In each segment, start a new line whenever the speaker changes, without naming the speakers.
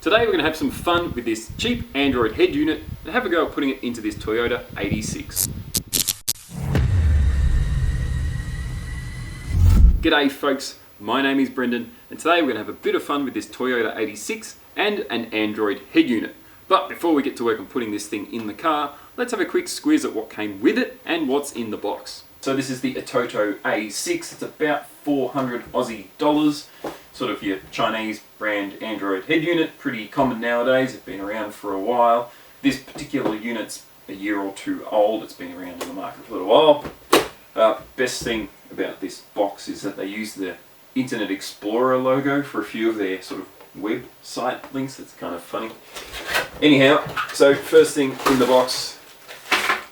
Today we're going to have some fun with this cheap Android head unit and have a go at putting it into this Toyota 86. G'day folks, my name is Brendan and today we're going to have a bit of fun with this Toyota 86 and an Android head unit. But before we get to work on putting this thing in the car, let's have a quick squiz at what came with it and what's in the box. So this is the ATOTO A6, it's about 400 Aussie dollars. Sort of your Chinese brand Android head unit, pretty common nowadays, it's been around for a while. This particular unit's a year or two old, it's been around in the market for a little while. Best thing about this box is that they use the Internet Explorer logo for a few of their sort of website links, it's kind of funny. Anyhow, so first thing in the box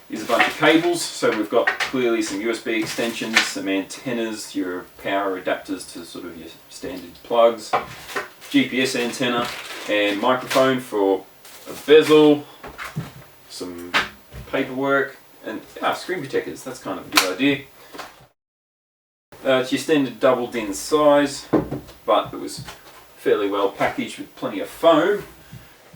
is a bunch of cables. So we've got clearly some USB extensions, some antennas, your power adapters to sort of your standard plugs, GPS antenna, and microphone for a bezel, some paperwork, and screen protectors. That's kind of a good idea. It's your standard double DIN size, but it was fairly well packaged with plenty of foam.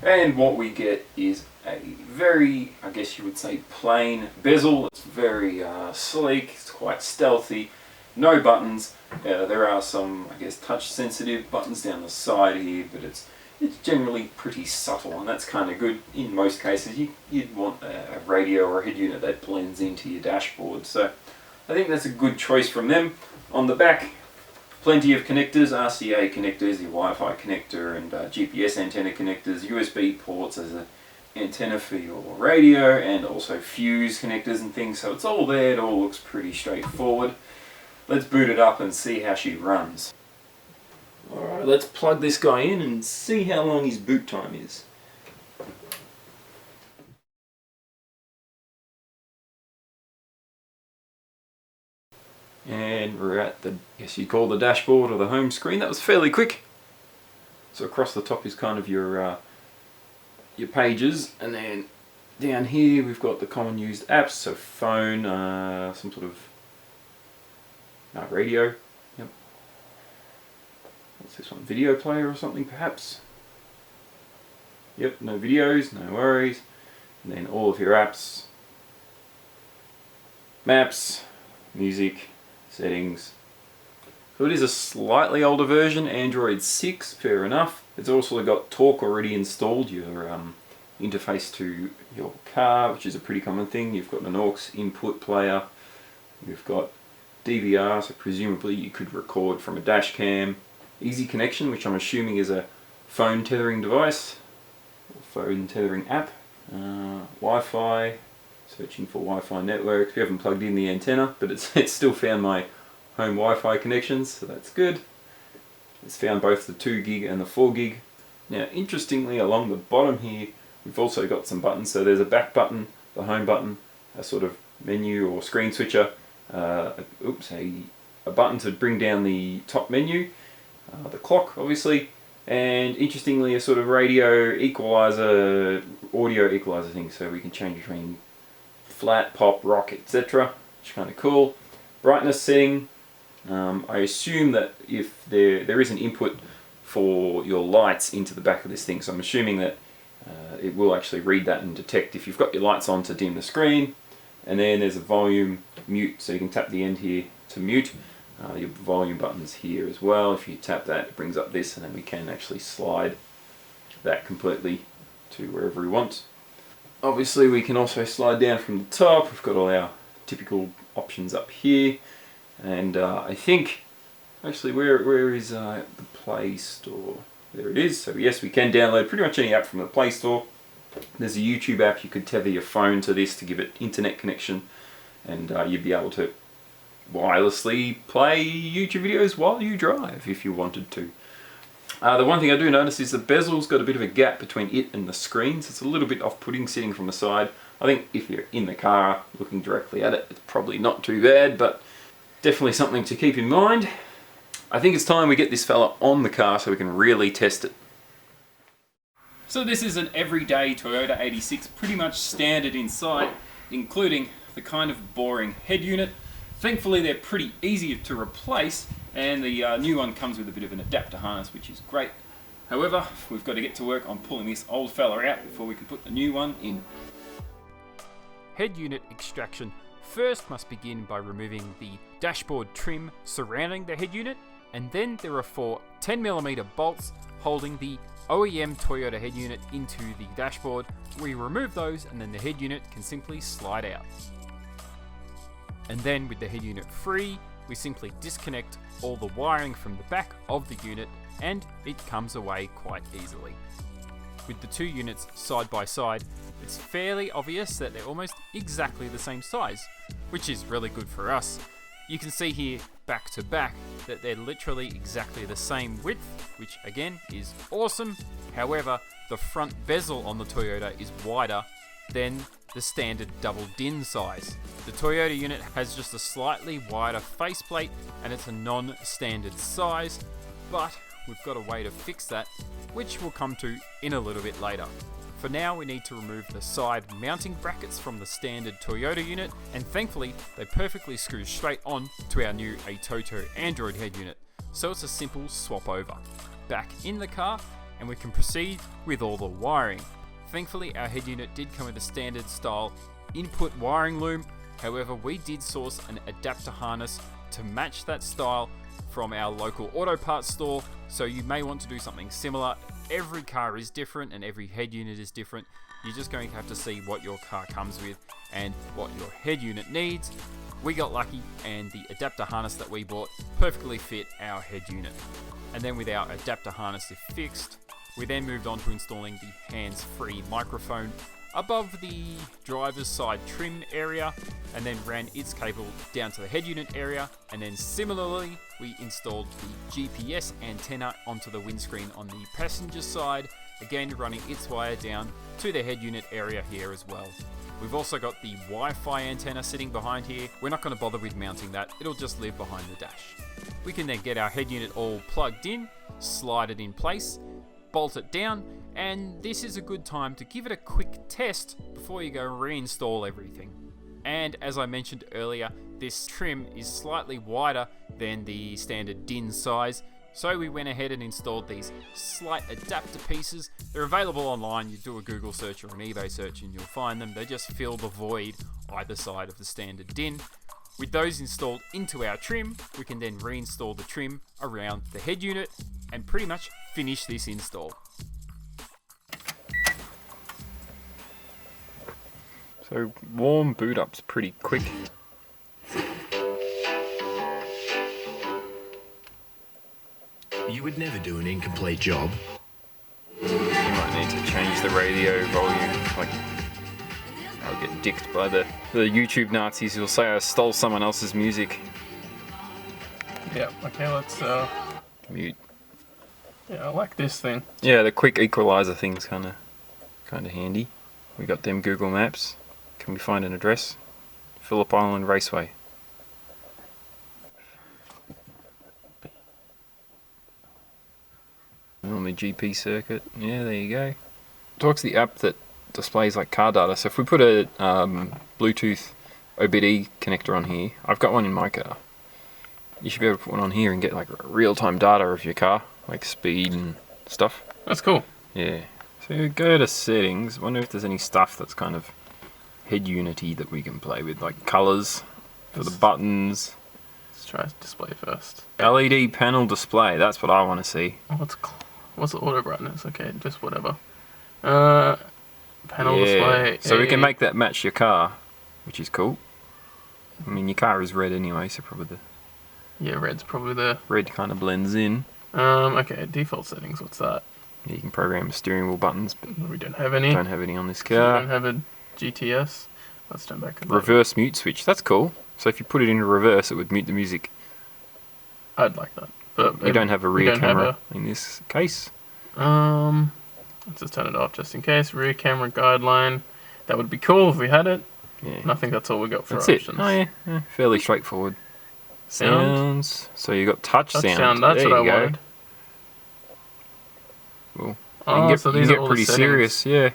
And what we get is a very, I guess you would say, plain bezel. It's very sleek, it's quite stealthy, no buttons. There are some, I guess, touch sensitive buttons down the side here, but it's generally pretty subtle, and that's kind of good. In most cases you'd want a radio or a head unit that blends into your dashboard, so I think that's a good choice from them. On the back, plenty of connectors, RCA connectors, your Wi-Fi connector and GPS antenna connectors, USB ports as an antenna for your radio, and also fuse connectors and things, so it's all there, it all looks pretty straightforward. Let's boot it up and see how she runs. Alright, let's plug this guy in and see how long his boot time is. And we're at the, I guess you'd call the dashboard or the home screen. That was fairly quick. So across the top is kind of your pages, and then down here we've got the common used apps, so phone, some sort of radio. Yep. What's this one? Video player or something perhaps? Yep, no videos, no worries. And then all of your apps, maps, music, settings. So it is a slightly older version, Android 6, fair enough. It's also got Talk already installed, your interface to your car, which is a pretty common thing. You've got an aux input player, you've got DVR, so presumably you could record from a dash cam. Easy connection, which I'm assuming is a phone tethering device, or phone tethering app. Wi-Fi, searching for Wi-Fi networks. We haven't plugged in the antenna, but it's still found my home Wi-Fi connections, so that's good. It's found both the 2 gig and the 4 gig. Now interestingly, along the bottom here we've also got some buttons. So there's a back button, the home button, a sort of menu or screen switcher, a button to bring down the top menu, the clock obviously, and interestingly a sort of radio equalizer, audio equalizer thing, so we can change between flat, pop, rock, etc. Which is kind of cool. Brightness setting. I assume that if there is an input for your lights into the back of this thing, so I'm assuming that it will actually read that and detect if you've got your lights on to dim the screen. And then there's a volume mute, so you can tap the end here to mute. Your volume buttons here as well. If you tap that, it brings up this, and then we can actually slide that completely to wherever we want. Obviously we can also slide down from the top. We've got all our typical options up here, and I think actually where is the Play Store? There it is. So yes, we can download pretty much any app from the Play Store. There's a YouTube app. You could tether your phone to this to give it internet connection, and you'd be able to wirelessly play YouTube videos while you drive if you wanted to. The one thing I do notice is the bezel's got a bit of a gap between it and the screens. It's a little bit off-putting sitting from the side. I think if you're in the car looking directly at it, it's probably not too bad, but definitely something to keep in mind. I think it's time we get this fella on the car so we can really test it. So this is an everyday Toyota 86, pretty much standard inside, including the kind of boring head unit. Thankfully they're pretty easy to replace, and the new one comes with a bit of an adapter harness, which is great. However, we've got to get to work on pulling this old fella out before we can put the new one in.
Head unit extraction first must begin by removing the dashboard trim surrounding the head unit, and then there are 4 10mm bolts holding the OEM Toyota head unit into the dashboard. We remove those and then the head unit can simply slide out. And then with the head unit free, we simply disconnect all the wiring from the back of the unit and it comes away quite easily. With the 2 units side by side, it's fairly obvious that they're almost exactly the same size, which is really good for us. You can see here back to back that they're literally exactly the same width, which again is awesome. However, the front bezel on the Toyota is wider than the standard double DIN size. The Toyota unit has just a slightly wider faceplate and it's a non-standard size, but we've got a way to fix that, which we'll come to in a little bit later. For now, we need to remove the side mounting brackets from the standard Toyota unit, and thankfully they perfectly screw straight on to our new ATOTO Android head unit, so it's a simple swap over. Back in the car, and we can proceed with all the wiring. Thankfully, our head unit did come with a standard style input wiring loom. However, we did source an adapter harness to match that style from our local auto parts store, so you may want to do something similar. Every car is different and every head unit is different. You're just going to have to see what your car comes with and what your head unit needs. We got lucky and the adapter harness that we bought perfectly fit our head unit. And then with our adapter harness fixed, we then moved on to installing the hands-free microphone above the driver's side trim area, and then ran its cable down to the head unit area, and then similarly we installed the GPS antenna onto the windscreen on the passenger side, again running its wire down to the head unit area here as well. We've also got the Wi-Fi antenna sitting behind here. We're not going to bother with mounting that, it'll just live behind the dash. We can then get our head unit all plugged in, slide it in place, bolt it down, and this is a good time to give it a quick test before you go reinstall everything. And as I mentioned earlier, this trim is slightly wider than the standard DIN size, so we went ahead and installed these slight adapter pieces. They're available online. You do a Google search or an eBay search and you'll find them. They just fill the void either side of the standard DIN. With those installed into our trim, we can then reinstall the trim around the head unit and pretty much finish this install.
So warm boot up's pretty quick.
You would never do an incomplete job.
You might need to change the radio volume. Like, I'll get dicked by the YouTube Nazis who'll say I stole someone else's music.
Yeah, okay, let's
Mute.
yeah, I like this thing.
Yeah, the quick equalizer thing's kinda handy. We got them Google Maps. Can we find an address? Phillip Island Raceway. On the GP circuit. Yeah, there you go. Talk's the app that displays like car data. So if we put a Bluetooth OBD connector on here, I've got one in my car. You should be able to put one on here and get like real-time data of your car, like speed and stuff.
That's cool.
Yeah. So go to settings. Wonder if there's any stuff that's kind of head unity that we can play with, like colors for the buttons.
Let's try display first.
LED panel display. That's what I want to see.
What's the auto brightness? Okay, just whatever. Panel display.
So we can make that match your car, which is cool. I mean, your car is red anyway, so probably the
red's probably the
red kind of blends in.
Okay, default settings. What's that?
You can program steering wheel buttons, but
We don't have any.
don't have any on this
We
car.
don't have a GTS. Let's turn back.
Reverse mute switch. That's cool. So if you put it in reverse, it would mute the music.
I'd like that, but
We don't have a rear
don't have
camera in this case.
Let's just turn it off just in case. Rear camera guideline. That would be cool if we had it.
Yeah.
And I think that's all we got for
That's
options.
it. Oh yeah, fairly straightforward. Sounds. So you got touch sound.
That's
There
what I
you go.
wanted.
Well, you
Oh,
can get,
so
you
these
can
are
get
all
pretty
the settings.
serious. Yeah.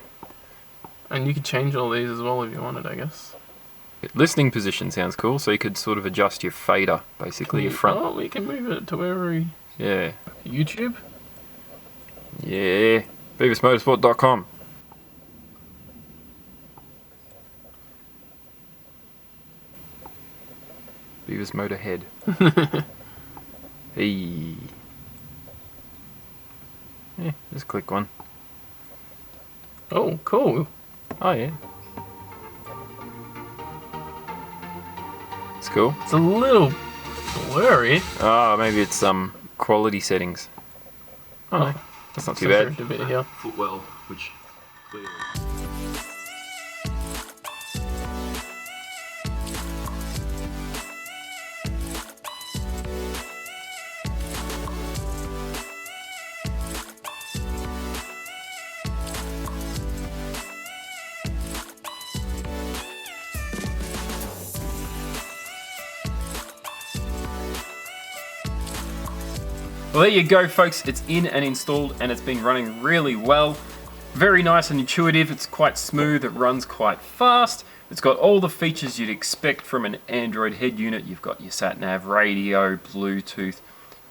And you could change all these as well if you wanted, I guess.
Listening position sounds cool. So you could sort of adjust your fader, basically your front.
Oh, we can move it to wherever we...
Yeah.
YouTube?
Yeah, BEAVISMotorsport.com. Beavis Motorhead. Hey. Yeah, just click one.
Oh, cool.
Oh yeah. It's cool.
It's a little blurry.
Oh, maybe it's quality settings. Oh no, that's not too bad.
A bit here.
Footwell, which clearly. Well, there you go, folks. It's in and installed, and it's been running really well. Very nice and intuitive. It's quite smooth. It runs quite fast. It's got all the features you'd expect from an Android head unit. You've got your sat-nav, radio, Bluetooth,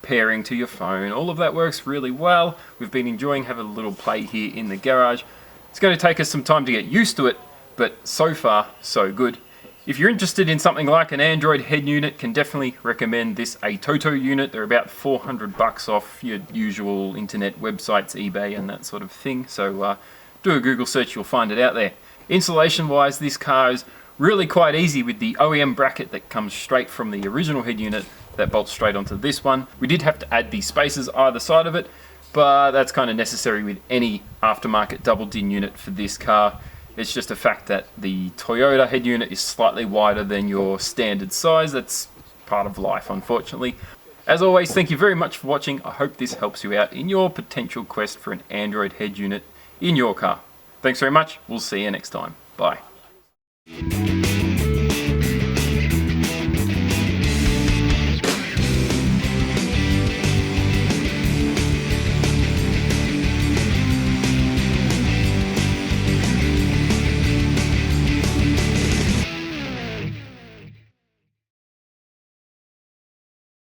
pairing to your phone. All of that works really well. We've been enjoying having a little play here in the garage. It's going to take us some time to get used to it, but so far, so good. If you're interested in something like an Android head unit, can definitely recommend this ATOTO unit. They're about $400 off your usual internet websites, eBay and that sort of thing. So do a Google search, you'll find it out there. Installation wise, this car is really quite easy with the OEM bracket that comes straight from the original head unit that bolts straight onto this one. We did have to add the spacers either side of it, but that's kind of necessary with any aftermarket double din unit for this car. It's just a fact that the Toyota head unit is slightly wider than your standard size. That's part of life, unfortunately. As always, thank you very much for watching. I hope this helps you out in your potential quest for an Android head unit in your car. Thanks very much. We'll see you next time. Bye.